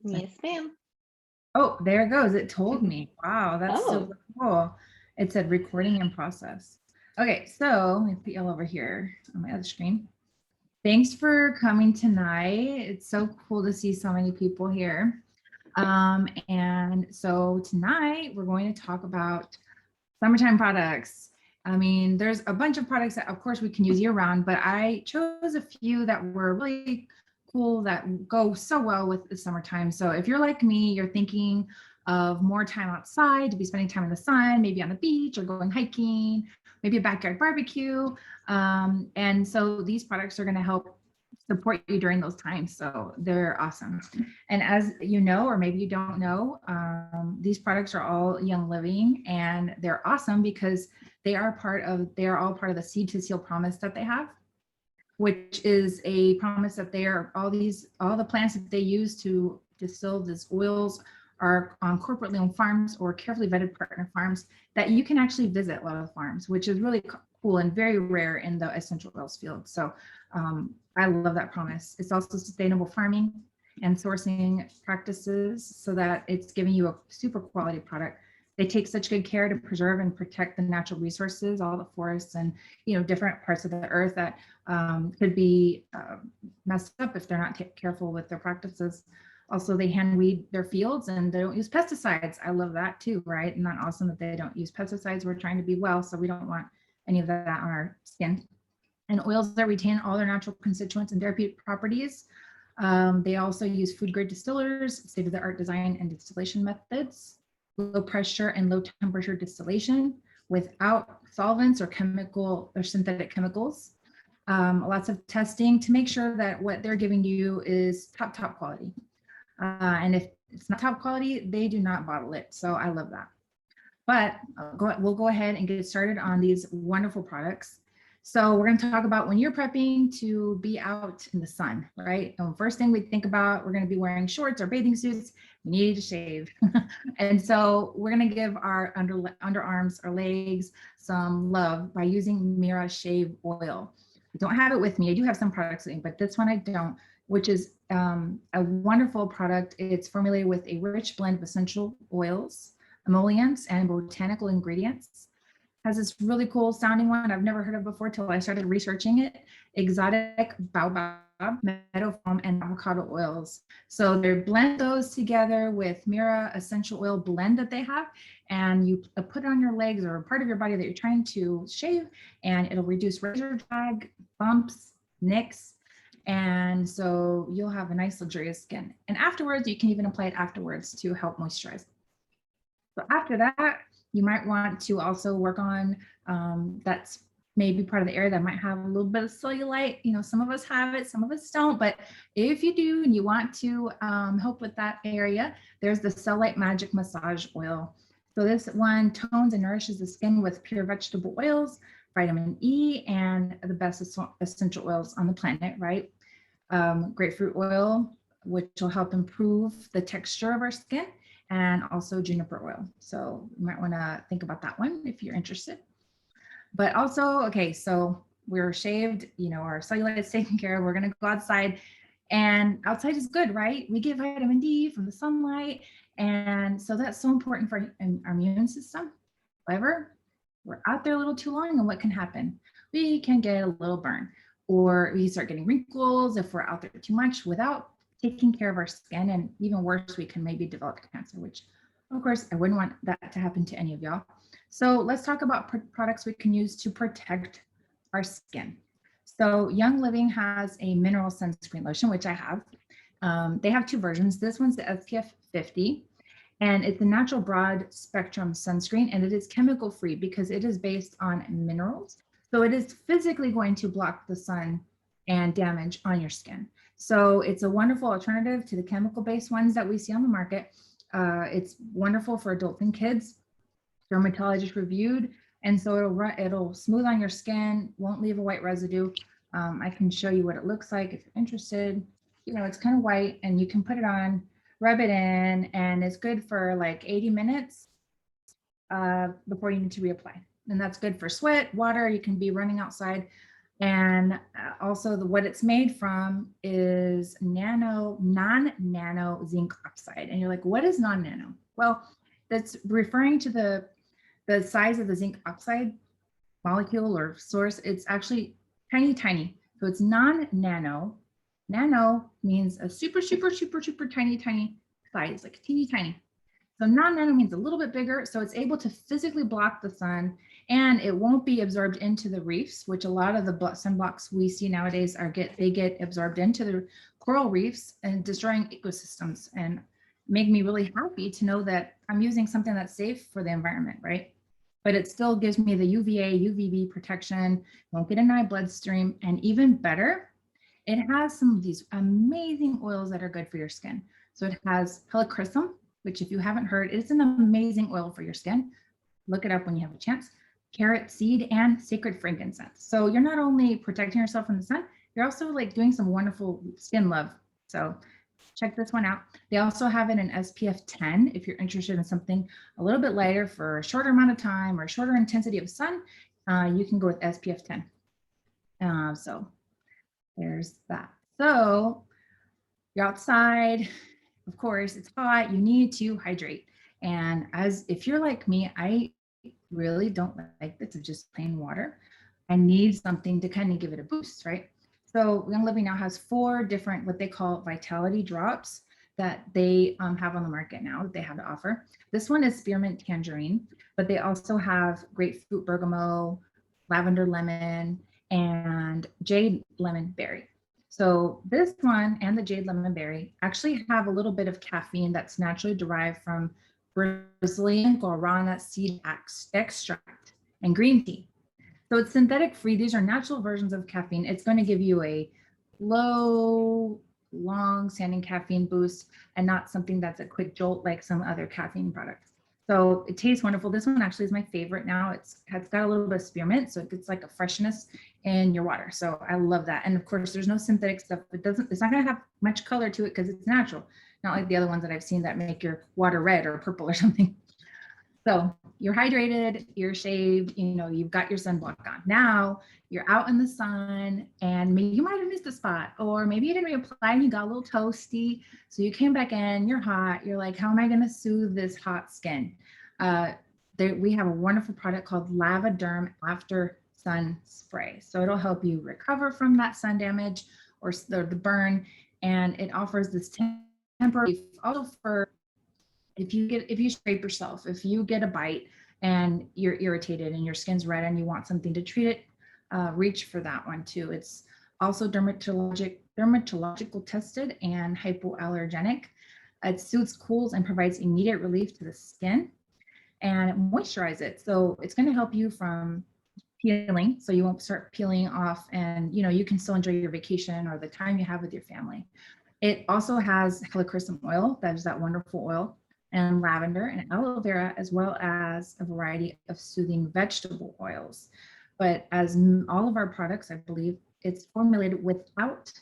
Yes, ma'am. Oh, there it goes. It told me. Wow, that's Oh, super cool. It said recording in process. Okay, so let me put y'all over here on my other screen. Thanks for coming tonight. It's so cool to see so many people here. And so tonight we're going to talk about summertime products. I mean, there's a bunch of products that, of course, we can use year round, but I chose a few that were really cool that go so well with the summertime. So if you're like me, you're thinking of more time outside to be spending time in the sun, maybe on the beach or going hiking, maybe a backyard barbecue. And so these products are going to help support you during those times. So they're awesome. And as you know, or maybe you don't know, these products are all Young Living, and they're awesome because they are all part of the Seed to Seal promise that they have, which is a promise that they are all the plants that they use to distill these oils are on corporately owned farms or carefully vetted partner farms that you can actually visit a lot of farms, which is really cool and very rare in the essential oils field. So I love that promise. It's also sustainable farming and sourcing practices so that it's giving you a super quality product. They take such good care to preserve and protect the natural resources, all the forests and different parts of the earth that could be messed up if they're not careful with their practices. Also, they hand weed their fields and they don't use pesticides. I love that too, right? Isn't that awesome that they don't use pesticides? We're trying to be well, so we don't want any of that on our skin. And oils that retain all their natural constituents and therapeutic properties. They also use food grade distillers, state of the art design and distillation methods, low pressure and low temperature distillation without solvents or chemical or synthetic chemicals. Lots of testing to make sure that what they're giving you is top quality. And if it's not top quality, they do not bottle it. So I love that. But we'll go ahead and get started on these wonderful products. So we're going to talk about when you're prepping to be out in the sun, right? And first thing we think about, we're going to be wearing shorts or bathing suits. We need to shave. And so we're going to give our underarms or legs some love by using Mira Shave Oil. I don't have it with me. I do have some products, but this one I don't, which is a wonderful product. It's formulated with a rich blend of essential oils, emollients, and botanical ingredients. Has this really cool sounding one I've never heard of before till I started researching it. Exotic baobab, meadow foam, and avocado oils. So they blend those together with Mira essential oil blend that they have, and you put it on your legs or part of your body that you're trying to shave, and it'll reduce razor drag, bumps, nicks, and so you'll have a nice luxurious skin. And afterwards, you can even apply it afterwards to help moisturize. So after that, you might want to also work on that's maybe part of the area that might have a little bit of cellulite. Some of us have it, some of us don't. But if you do and you want to help with that area, there's the Cellulite Magic Massage Oil. So this one tones and nourishes the skin with pure vegetable oils, vitamin E, and the best essential oils on the planet, right? Grapefruit oil, which will help improve the texture of our skin, and also juniper oil. So you might want to think about that one if you're interested. But also, okay, so we're shaved, our cellulite is taken care of. We're going to go outside, and outside is good, right? We get vitamin D from the sunlight. And so that's so important for our immune system. However, we're out there a little too long, and what can happen? We can get a little burn, or we start getting wrinkles if we're out there too much without taking care of our skin. And even worse, we can maybe develop cancer, which of course I wouldn't want that to happen to any of y'all. So let's talk about products we can use to protect our skin. So Young Living has a mineral sunscreen lotion, which I have. They have two versions. This one's the SPF 50, and it's a natural broad spectrum sunscreen, and it is chemical free because it is based on minerals. So it is physically going to block the sun and damage on your skin. So it's a wonderful alternative to the chemical based ones that we see on the market. It's wonderful for adults and kids, dermatologist reviewed, and so it'll smooth on your skin, won't leave a white residue. I can show you what it looks like if you're interested. It's kind of white, and you can put it on, rub it in, and it's good for like 80 minutes before you need to reapply. And that's good for sweat, water. You can be running outside. And also what it's made from is non-nano zinc oxide. And you're like, what is non-nano? Well, that's referring to the size of the zinc oxide molecule or source. It's actually tiny, tiny. So it's non-nano. Nano means a super, super, super, super tiny, tiny size, like teeny tiny. So non-nano means a little bit bigger, so it's able to physically block the sun, and it won't be absorbed into the reefs, which a lot of the sunblocks we see nowadays they get absorbed into the coral reefs and destroying ecosystems. And make me really happy to know that I'm using something that's safe for the environment, right? But it still gives me the UVA, UVB protection, won't get in my bloodstream, and even better, it has some of these amazing oils that are good for your skin. So it has helichrysum, which if you haven't heard, it's an amazing oil for your skin. Look it up when you have a chance. Carrot seed and sacred frankincense. So you're not only protecting yourself from the sun, you're also like doing some wonderful skin love. So check this one out. They also have it in SPF 10 if you're interested in something a little bit lighter for a shorter amount of time or shorter intensity of sun. You can go with SPF 10. So there's that. So you're outside, of course, it's hot, you need to hydrate. And as if you're like me, I really don't like this of just plain water. I need something to kind of give it a boost, right? So Young Living now has 4 different what they call vitality drops that they have on the market now that they have to offer. This one is spearmint tangerine, but they also have grapefruit bergamot, lavender lemon, and jade lemon berry. So this one and the jade lemon berry actually have a little bit of caffeine that's naturally derived from Brazilian guarana seed extract and green tea. So it's synthetic free. These are natural versions of caffeine. It's going to give you a low, long standing caffeine boost and not something that's a quick jolt like some other caffeine products. So it tastes wonderful. This one actually is my favorite now. It's got a little bit of spearmint, so it gets like a freshness in your water. So I love that. And of course, there's no synthetic stuff. It's not going to have much color to it because it's natural. Not like the other ones that I've seen that make your water red or purple or something. So you're hydrated, you're shaved, you've got your sunblock on. Now you're out in the sun and maybe you might have missed a spot, or maybe you didn't reapply and you got a little toasty. So you came back in, you're hot. You're like, how am I going to soothe this hot skin? We have a wonderful product called Lavaderm After Sun Spray. So it'll help you recover from that sun damage or the burn. And it offers this temporary, also for if you scrape yourself, if you get a bite and you're irritated and your skin's red and you want something to treat it, reach for that one too. It's also dermatological tested and hypoallergenic. It soothes, cools, and provides immediate relief to the skin, and it moisturizes it. So it's going to help you from peeling, so you won't start peeling off, and you can still enjoy your vacation or the time you have with your family. It also has helichrysum oil, that is that wonderful oil, and lavender and aloe vera, as well as a variety of soothing vegetable oils. But as all of our products, I believe it's formulated without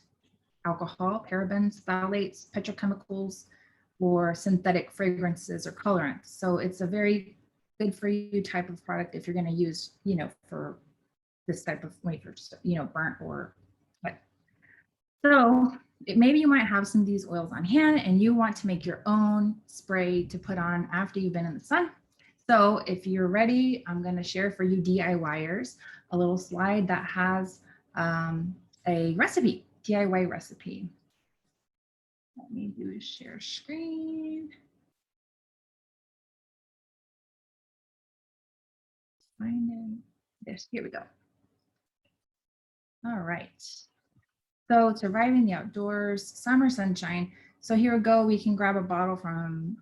alcohol, parabens, phthalates, petrochemicals, or synthetic fragrances or colorants. So it's a very good for you type of product if you're going to use, for this type of wafers, burnt or what. So maybe you might have some of these oils on hand and you want to make your own spray to put on after you've been in the sun. So if you're ready, I'm going to share for you DIYers a little slide that has a recipe, DIY recipe. Let me do a share screen. Find it. Yes, here we go. All right. So surviving the outdoors, summer sunshine. So here we go. We can grab a bottle from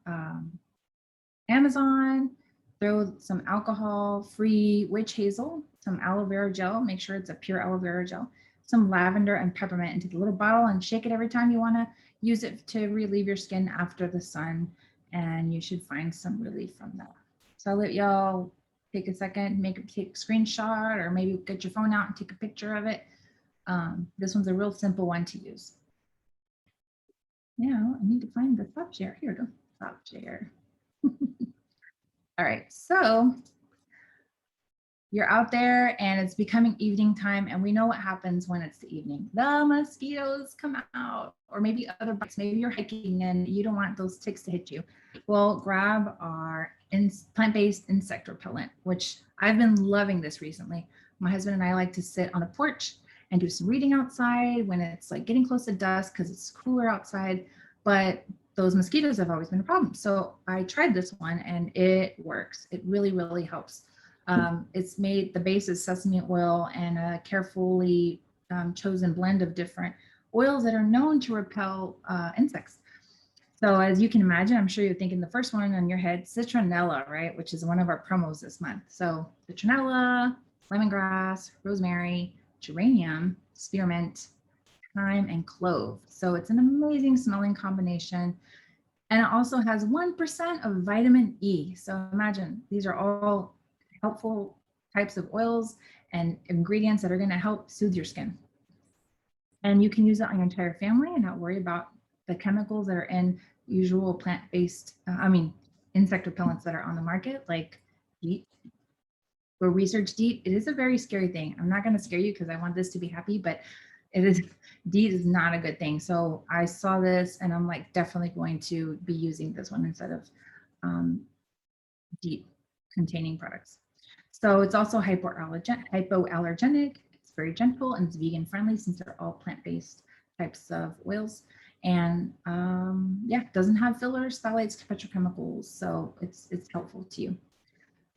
Amazon, throw some alcohol-free witch hazel, some aloe vera gel, make sure it's a pure aloe vera gel, some lavender and peppermint into the little bottle, and shake it every time you want to use it to relieve your skin after the sun, and you should find some relief from that. So I'll let y'all take a second, take a screenshot, or maybe get your phone out and take a picture of it. This one's a real simple one to use. Now I need to find the stop share. Here we go, stop share. All right, so you're out there and it's becoming evening time, and we know what happens when it's the evening. The mosquitoes come out, or maybe other bites. Maybe you're hiking and you don't want those ticks to hit you. Well, grab our plant-based insect repellent, which I've been loving this recently. My husband and I like to sit on the porch and do some reading outside when it's like getting close to dusk because it's cooler outside. But those mosquitoes have always been a problem. So I tried this one and it works. It really, really helps. It's made, the base is sesame oil and a carefully chosen blend of different oils that are known to repel insects. So as you can imagine, I'm sure you're thinking the first one on your head, citronella, right? Which is one of our promos this month. So citronella, lemongrass, rosemary, geranium, spearmint, thyme, and clove. So it's an amazing smelling combination. And it also has 1% of vitamin E. So imagine these are all helpful types of oils and ingredients that are going to help soothe your skin. And you can use it on your entire family and not worry about the chemicals that are in usual plant-based, insect repellents that are on the market, like DEET. Or research DEET. It is a very scary thing. I'm not going to scare you because I want this to be happy, but DEET is not a good thing. So I saw this and I'm like definitely going to be using this one instead of DEET containing products. So it's also hypoallergenic. It's very gentle and it's vegan friendly since they're all plant-based types of oils. And doesn't have fillers, phthalates, petrochemicals. So it's helpful to you.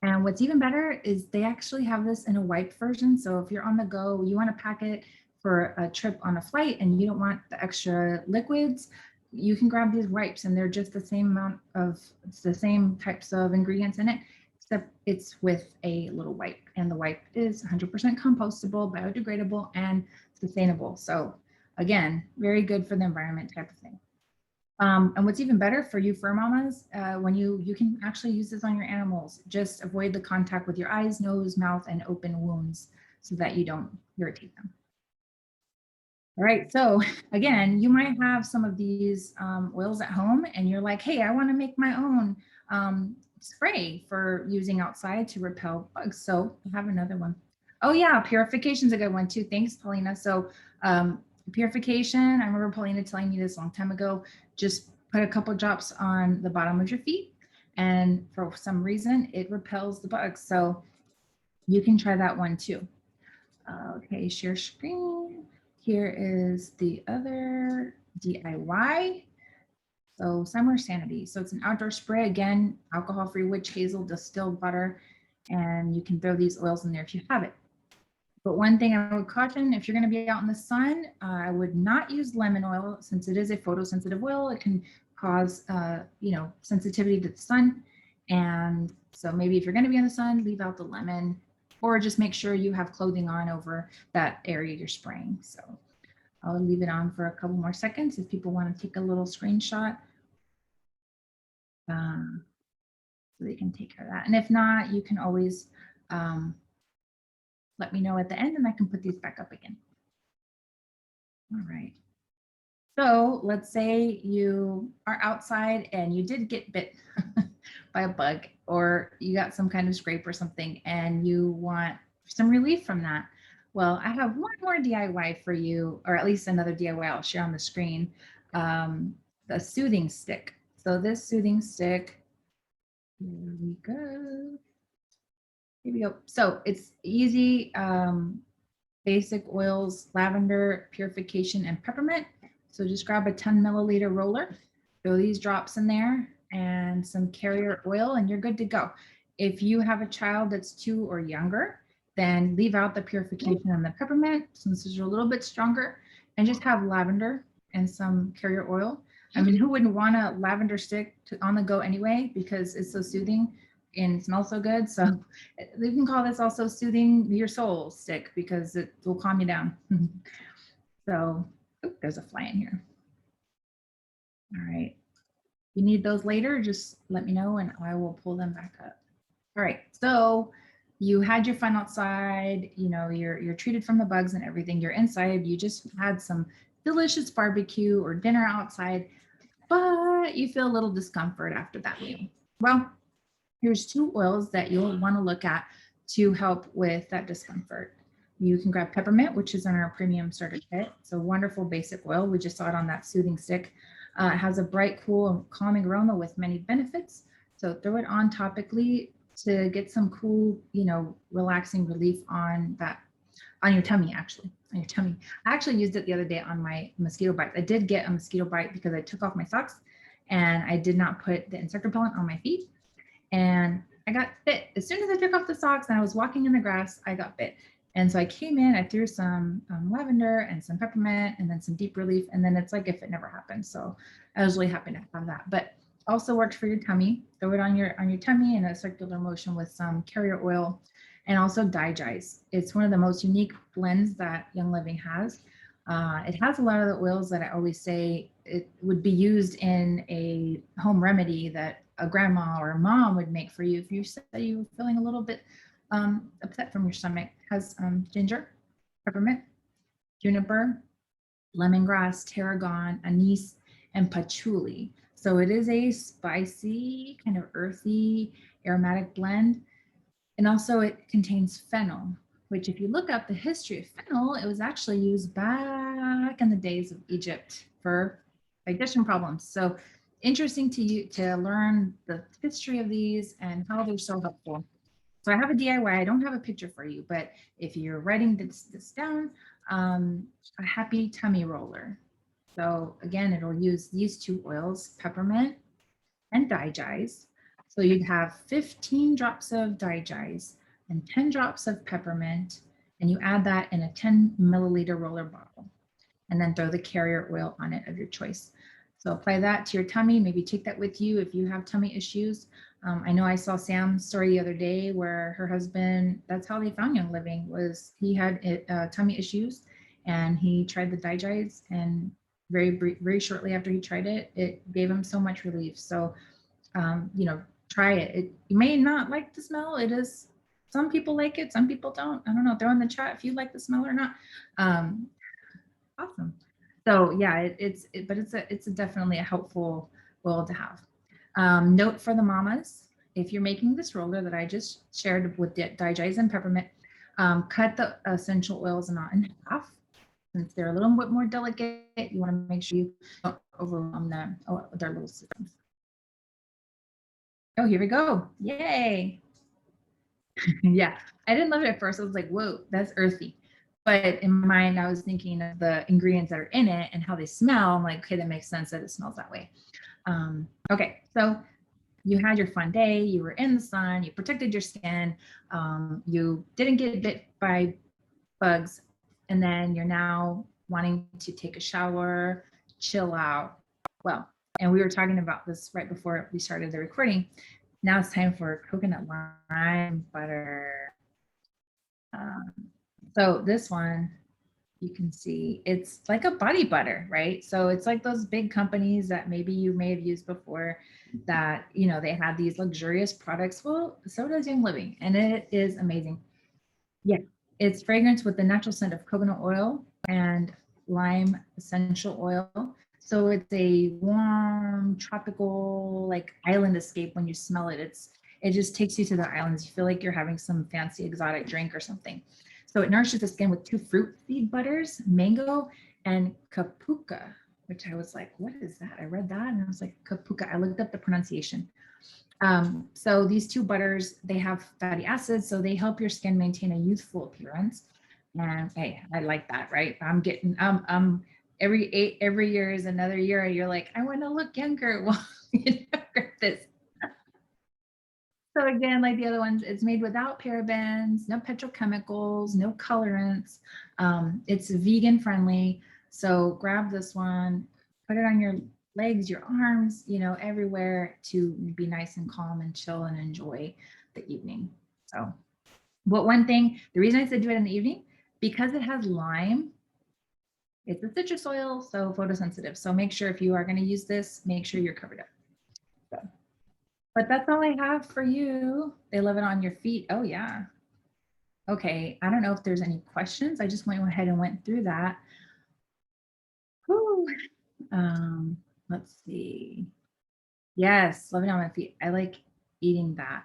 And what's even better is they actually have this in a wipe version. So if you're on the go, you want to pack it for a trip on a flight and you don't want the extra liquids, you can grab these wipes and they're just the same amount of, it's the same types of ingredients in it, except it's with a little wipe. And the wipe is 100% compostable, biodegradable, and sustainable. So again, very good for the environment type of thing. And what's even better for you fur mamas, when you can actually use this on your animals, just avoid the contact with your eyes, nose, mouth, and open wounds so that you don't irritate them. All right, so again, you might have some of these oils at home and you're like, hey, I want to make my own spray for using outside to repel bugs. So I have another one. Oh yeah, purification is a good one too. Thanks, Paulina. So purification, I remember Paulina telling me this a long time ago, just put a couple drops on the bottom of your feet and for some reason it repels the bugs. So you can try that one too. Okay, share screen. Here is the other DIY. So Summer Sanity. So it's an outdoor spray, again, alcohol-free witch hazel distilled butter, and you can throw these oils in there if you have it. But one thing I would caution, if you're going to be out in the sun, I would not use lemon oil since it is a photosensitive oil. It can cause, sensitivity to the sun. And so maybe if you're going to be in the sun, leave out the lemon, or just make sure you have clothing on over that area you're spraying. So I'll leave it on for a couple more seconds if people want to take a little screenshot. So they can take care of that. And if not, you can always let me know at the end and I can put these back up again. All right. So let's say you are outside and you did get bit by a bug, or you got some kind of scrape or something and you want some relief from that. Well, I have one more DIY for you, or at least another DIY I'll share on the screen, the soothing stick. So this soothing stick, here we go. Here we go. So it's easy, basic oils, lavender, purification, and peppermint. So just grab a 10 milliliter roller, throw these drops in there and some carrier oil and you're good to go. If you have a child that's 2 or younger, then leave out the purification and the peppermint since these are a little bit stronger, and just have lavender and some carrier oil. I mean, who wouldn't want a lavender stick on the go anyway, because it's so soothing and smells so good. So you can call this also soothing your soul stick because it will calm you down. So there's a fly in here. All right. If you need those later, just let me know and I will pull them back up. All right. So you had your fun outside, you're treated from the bugs and everything. You're inside, you just had some delicious barbecue or dinner outside, but you feel a little discomfort after that meal. Well, here's 2 oils that you'll want to look at to help with that discomfort. You can grab peppermint, which is in our premium starter kit. It's a wonderful basic oil. We just saw it on that soothing stick. It has a bright, cool, and calming aroma with many benefits. So throw it on topically to get some cool, relaxing relief on your tummy, actually, on your tummy. I actually used it the other day on my mosquito bites. I did get a mosquito bite because I took off my socks and I did not put the insect repellent on my feet. And I got bit. As soon as I took off the socks and I was walking in the grass, I got bit. And so I came in, I threw some lavender and some peppermint and then some deep relief. And then it's like if it never happened. So I was really happy to have that. But also worked for your tummy. Throw it on your tummy in a circular motion with some carrier oil and also Digize. It's one of the most unique blends that Young Living has. It has a lot of the oils that I always say it would be used in a home remedy that a grandma or a mom would make for you if you said you were feeling a little bit upset from your stomach. It has ginger, peppermint, juniper, lemongrass, tarragon, anise, and patchouli. So it is a spicy, kind of earthy, aromatic blend. And also it contains fennel, which if you look up the history of fennel, it was actually used back in the days of Egypt for digestion problems. So interesting to learn the history of these and how they're so helpful. So I have a DIY. I don't have a picture for you, but if you're writing this down, a happy tummy roller. So again, it'll use these two oils, peppermint and Digize. So you'd have 15 drops of Digize and 10 drops of peppermint, and you add that in a 10 milliliter roller bottle, and then throw the carrier oil on it of your choice. So apply that to your tummy, maybe take that with you if you have tummy issues. I know I saw Sam's story the other day where her husband, that's how they found Young Living, was he had tummy issues and he tried the Digize, and very shortly after he tried it, it gave him so much relief. So try it. You may not like the smell. It is, some people like it, some people don't. I don't know. Throw in the chat if you like the smell or not. Awesome. So yeah, but it's definitely a helpful oil to have. Note for the mamas: if you're making this roller that I just shared with Digize and peppermint, cut the essential oils not in half. Since they're a little bit more delicate, you want to make sure you don't overwhelm them with their little systems. Oh, here we go. Yay. Yeah, I didn't love it at first. I was like, whoa, that's earthy. But in my mind, I was thinking of the ingredients that are in it and how they smell. I'm like, okay, that makes sense that it smells that way. Okay, so you had your fun day, you were in the sun, you protected your skin, you didn't get bit by bugs, and then you're now wanting to take a shower, chill out. Well, and we were talking about this right before we started the recording. Now it's time for coconut lime butter. So this one, you can see it's like a body butter, right? So it's like those big companies that maybe you may have used before that, they have these luxurious products. Well, so does Young Living, and it is amazing. Yeah, it's fragrance with the natural scent of coconut oil and lime essential oil. So it's a warm, tropical, like island escape when you smell it. It just takes you to the islands. You feel like you're having some fancy exotic drink or something. So it nourishes the skin with 2 fruit seed butters, mango and kapuka, which I was like, what is that? I read that and I was like, kapuka. I looked up the pronunciation. So these 2 butters, they have fatty acids, so they help your skin maintain a youthful appearance. And hey, I like that, right? Every year is another year. You're like, I want to look younger. Well, this. So again, like the other ones, it's made without parabens, no petrochemicals, no colorants. It's vegan friendly. So grab this one, put it on your legs, your arms, everywhere to be nice and calm and chill and enjoy the evening. So, but one thing, the reason I said do it in the evening, because it has lime, it's a citrus oil, so photosensitive. So make sure if you are going to use this, make sure you're covered up. So. But that's all I have for you. They love it on your feet. Oh, yeah. Okay. I don't know if there's any questions. I just went ahead and went through that. Whew. Let's see. Yes, love it on my feet. I like eating that.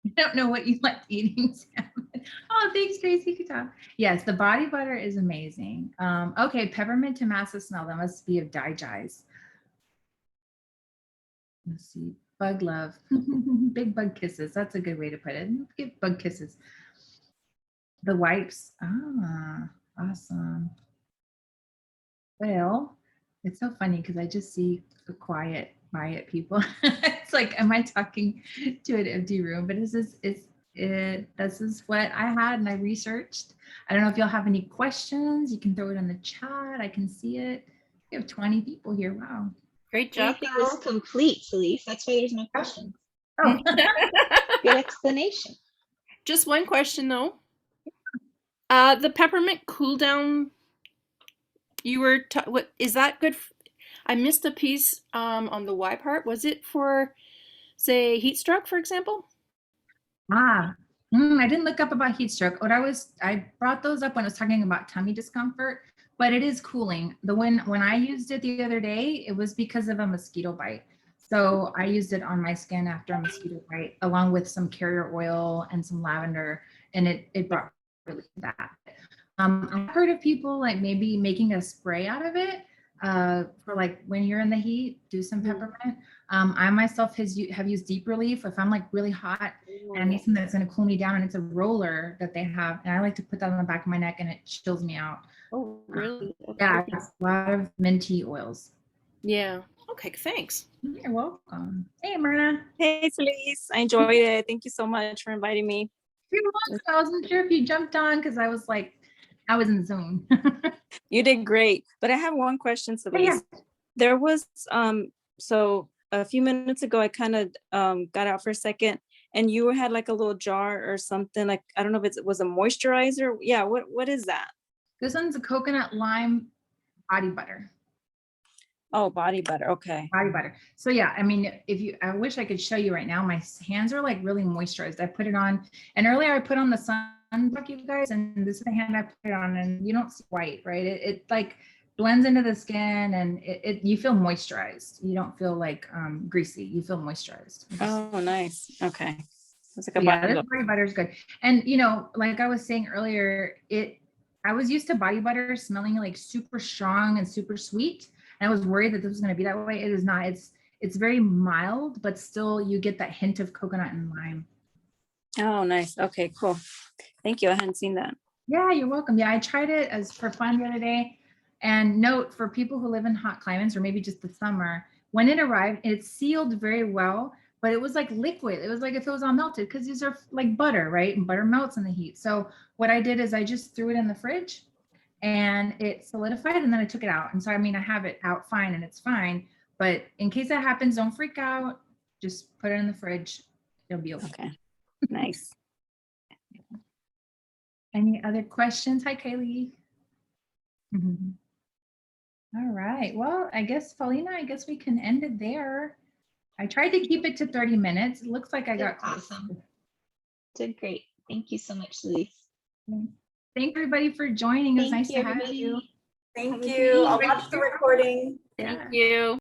I don't know what you like eating, salmon. Oh, thanks, Tracy. Good job. Yes, the body butter is amazing. Okay, peppermint to massa smell. That must be of digize. Let's see. Bug love. Big bug kisses. That's a good way to put it. Give bug kisses. The wipes. Ah, awesome. Well, it's so funny because I just see the quiet people. It's like, am I talking to an empty room? But this is what I had and I researched. I don't know if y'all have any questions. You can throw it in the chat. I can see it. We have 20 people here. Wow. Great job. Everything was complete, Felice. That's why there's no questions. Oh, Good explanation. Just one question though. The peppermint cool down. You were what is that good? I missed a piece on the Y part. Was it for, say, heat stroke, for example? I didn't look up about heat stroke. I brought those up when I was talking about tummy discomfort, but it is cooling. When I used it the other day, it was because of a mosquito bite. So I used it on my skin after a mosquito bite, along with some carrier oil and some lavender, and it brought relief to that. I've heard of people like maybe making a spray out of it for like when you're in the heat, do some peppermint. I myself have used Deep Relief if I'm like really hot and I need something that's going to cool me down, and it's a roller that they have, and I like to put that on the back of my neck and it chills me out. Oh, really? Yeah, it's a lot of minty oils. Yeah. Okay, thanks. You're welcome. Hey, Myrna. Hey, Felice. I enjoyed it. Thank you so much for inviting me. You're welcome. I wasn't sure if you jumped on because I was in the zone. You did great. But I have one question, Felice. Yeah. There was so a few minutes ago I kind of got out for a second and you had like a little jar or something, like I don't know if it was a moisturizer. Yeah, what is that? This one's a coconut lime body butter. Oh, body butter. Okay. Body butter. So yeah, I mean, I wish I could show you right now. My hands are like really moisturized. I put it on, and earlier I put on the sunblock, you guys, and this is the hand I put it on, and you don't see white, right? It like blends into the skin, and you feel moisturized. You don't feel like greasy. You feel moisturized. Oh, nice. Okay. It's like a Yeah, this body butter is good. And like I was saying earlier, I was used to body butter smelling like super strong and super sweet. And I was worried that this was going to be that way. It is not. It's very mild, but still you get that hint of coconut and lime. Oh, nice. Okay, cool. Thank you. I hadn't seen that. Yeah, you're welcome. Yeah, I tried it as for fun the other day. And note for people who live in hot climates or maybe just the summer, when it arrived, it sealed very well, but it was like liquid. It was like if it was all melted because these are like butter, right? And butter melts in the heat. So what I did is I just threw it in the fridge and it solidified, and then I took it out. And so, I mean, I have it out fine and it's fine, but in case that happens, don't freak out. Just put it in the fridge. It'll be okay. Okay. Nice. Any other questions? Hi, Kaylee. All right. Well, I guess, Paulina, I guess we can end it there. I tried to keep it to 30 minutes. It looks like I got close. Awesome. Did great. Thank you so much, Felice. Thank everybody for joining. It was nice to have you. Thank you. I'll watch the recording. Thank you.